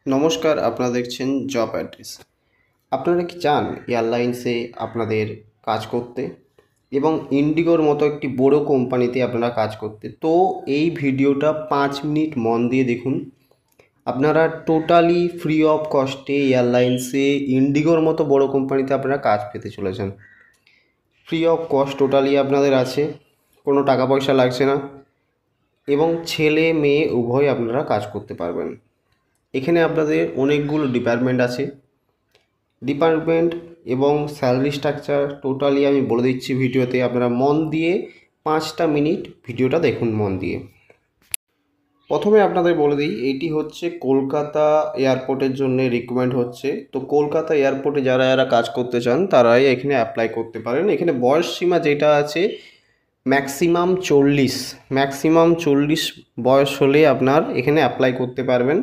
নমস্কার, আপনারা দেখছেন জব অ্যাড্রেস। আপনারা কি চান এয়ারলাইন্সে আপনাদের কাজ করতে এবং ইন্ডিগোর মতো একটি বড় কোম্পানিতে আপনারা কাজ করতে? তো এই ভিডিওটা 5 মিনিট মন দিয়ে দেখুন। আপনারা টোটালি ফ্রি অফ কস্টে এয়ারলাইন্সে ইন্ডিগোর মতো বড় কোম্পানিতে আপনারা কাজ পেতে চলেছেন। ফ্রি অফ কস্ট টোটালি আপনাদের আছে, কোনো টাকা পয়সা লাগছে না এবং ছেলে মেয়ে উভয় আপনারা কাজ করতে পারবেন। এখানে আপনাদের অনেকগুলো ডিপার্টমেন্ট আছে। ডিপার্টমেন্ট এবং স্যালারি স্ট্রাকচার টোটালি আমি বলে দিচ্ছি ভিডিওতে। আপনারা মন দিয়ে 5টা মিনিট ভিডিওটা দেখুন মন দিয়ে। প্রথমে আপনাদের বলে দিই, এইটি হচ্ছে কলকাতা এয়ারপোর্টের জন্য রিক্রুটমেন্ট হচ্ছে। তো কলকাতা এয়ারপোর্টে যারা যারা কাজ করতে চান তারাই এখানে অ্যাপ্লাই করতে পারেন। এখানে বয়স সীমা যেটা আছে ম্যাক্সিমাম 40 বয়স হলে আপনার এখানে অ্যাপ্লাই করতে পারবেন।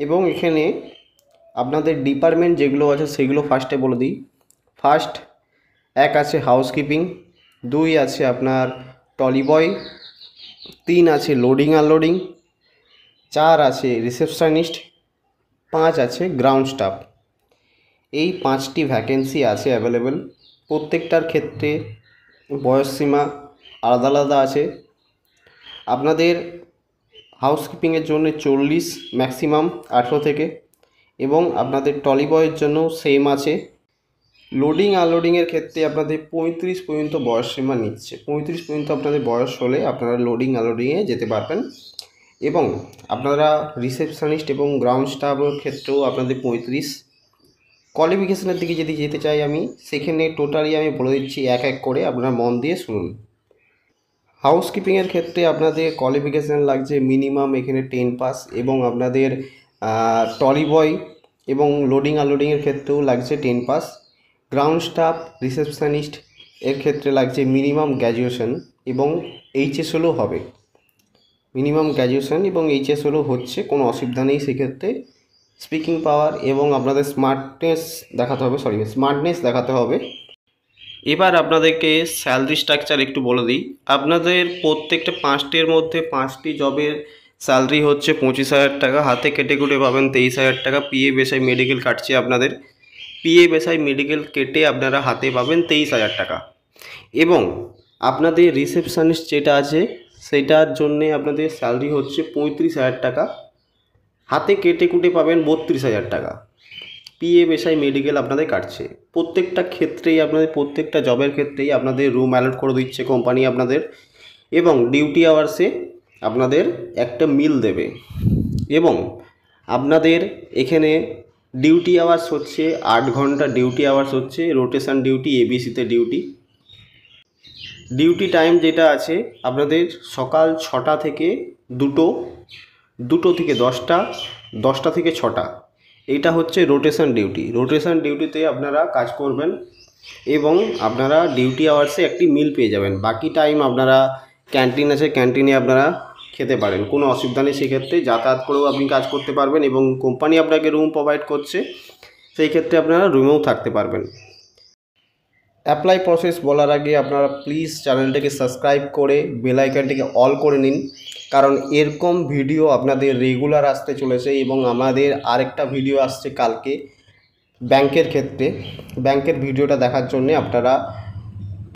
এবং এখানে আপনাদের ডিপার্টমেন্ট যেগুলো আছে সেগুলো ফার্স্টে বলে দিই। ফার্স্ট 1 আছে হাউসকিপিং, 2 আছে আপনার টলি বয়, 3 আছে লোডিং আনলোডিং, 4 আছে রিসেপশনিস্ট, 5 আছে গ্রাউন্ড স্টাফ। এই 5টি ভ্যাকেন্সি আছে অ্যাভেলেবেল। প্রত্যেকটার ক্ষেত্রে বয়সসীমা আলাদা আলাদা আছে। আপনাদের হাউসকিপিংয়ের জন্য 40, ম্যাক্সিমাম 18 থেকে, এবং আপনাদের টলি বয়ের জন্য সেম আছে। লোডিং আনলোডিংয়ের ক্ষেত্রে আপনাদের 35 পর্যন্ত বয়স সীমা নিচ্ছে। 35 পর্যন্ত আপনাদের বয়স হলে আপনারা লোডিং আনলোডিংয়ে যেতে পারবেন। এবং আপনারা রিসেপশনিস্ট এবং গ্রাউন্ড স্টাফের ক্ষেত্রেও আপনাদের 35। কোয়ালিফিকেশনের দিকে যদি যেতে চাই আমি, সেখানে টোটালি আমি বলে দিচ্ছি এক এক করে, আপনারা মন দিয়ে শুনুন। হাউসকিপিংয়ের ক্ষেত্রে আপনাদের কোয়ালিফিকেশান লাগছে মিনিমাম এখানে 10 পাস, এবং আপনাদের টলি বয় এবং লোডিং আনলোডিংয়ের ক্ষেত্রেও লাগছে 10 পাস। গ্রাউন্ড স্টাফ, রিসেপশনিস্ট এর ক্ষেত্রে লাগছে মিনিমাম গ্র্যাজুয়েশন এবং এইচএস হলেও হবে। মিনিমাম গ্র্যাজুয়েশন এবং এইচএস হলেও হচ্ছে, কোনো অসুবিধা নেই সেক্ষেত্রে। স্পিকিং পাওয়ার এবং আপনাদের স্মার্টনেস দেখাতে হবে। এবার আপনাদেরকে স্যালারি স্ট্রাকচার একটু বলে দিই। আপনাদের প্রত্যেকটা 5টির মধ্যে 5টি জবের স্যালারি হচ্ছে 25,000 টাকা। হাতে কেটে কুটে পাবেন 23,000 টাকা। পিএ বেসাই মেডিকেল কাটছে আপনাদের। পিএ বেসাই মেডিকেল কেটে আপনারা হাতে পাবেন 23,000 টাকা। এবং আপনাদের রিসেপশনিস্ট যেটা আছে সেটার জন্যে আপনাদের স্যালারি হচ্ছে 35,000 টাকা। হাতে কেটে কুটে পাবেন 32,000 টাকা। পিএ বেসাই মেডিকেল আপনাদের কাটছে। প্রত্যেকটা ক্ষেত্রেই আপনাদের প্রত্যেকটা জবের ক্ষেত্রেই আপনাদের রুম অ্যালট করে দিচ্ছে কোম্পানি আপনাদের, এবং ডিউটি আওয়ার্সে আপনাদের একটা মিল দেবে। এবং আপনাদের এখানে ডিউটি আওয়ার্স হচ্ছে 8 ঘন্টা ডিউটি আওয়ার্স হচ্ছে, রোটেশন ডিউটি, এবিসিতে ডিউটি। ডিউটি টাইম যেটা আছে আপনাদের সকাল 6টা থেকে 2টো থেকে 10টা, 10টা থেকে 6টা। এইটা হচ্ছে রোটেশন ডিউটি। রোটেশন ডিউটিতে আপনারা কাজ করবেন এবং আপনারা ডিউটি আওয়ার্সে একটি মিল পেয়ে যাবেন। বাকি টাইম আপনারা ক্যান্টিন আছে, ক্যান্টিনে আপনারা খেতে পারেন, কোনো অসুবিধা নেই। সেক্ষেত্রে যাতায়াত করেও আপনি কাজ করতে পারবেন এবং কোম্পানি আপনাকে রুম প্রোভাইড করছে, সেই ক্ষেত্রে আপনারা রুমেও থাকতে পারবেন। অ্যাপ্লাই প্রসেস বলার আগে আপনারা প্লিজ চ্যানেলটাকে সাবস্ক্রাইব করে বেল আইকনটিকে অল করে নিন, কারণ এরকম ভিডিও আপনাদের রেগুলার আসতে চলেছে। এবং আমাদের আরেকটা ভিডিও আসছে কালকে ব্যাংকের ক্ষেত্রে। ব্যাংকের ভিডিওটা দেখার জন্য আপনারা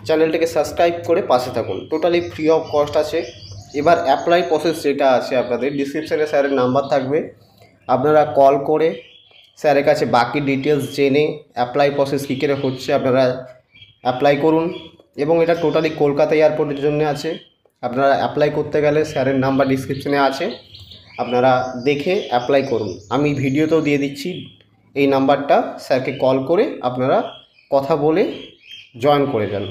চ্যানেলটাকে সাবস্ক্রাইব করে পাশে থাকুন। টোটালি ফ্রি অফ কস্ট আছে। এবার অ্যাপ্লাই প্রসেস যেটা আছে আপনাদের ডিসক্রিপশানে স্যারের নাম্বার থাকবে, আপনারা কল করে স্যারের কাছে বাকি ডিটেলস জেনে অ্যাপ্লাই প্রসেস কী করে হচ্ছে আপনারা অ্যাপ্লাই করুন। এবং এটা টোটালি কলকাতা এয়ারপোর্টের জন্য আছে। আপনারা অ্যাপ্লাই করতে গেলে স্যারের নাম্বার ডিসক্রিপশানে আছে, আপনারা দেখে অ্যাপ্লাই করুন। আমি ভিডিওতেও দিয়ে দিচ্ছি এই নাম্বারটা, স্যারকে কল করে আপনারা কথা বলে জয়েন করে যান।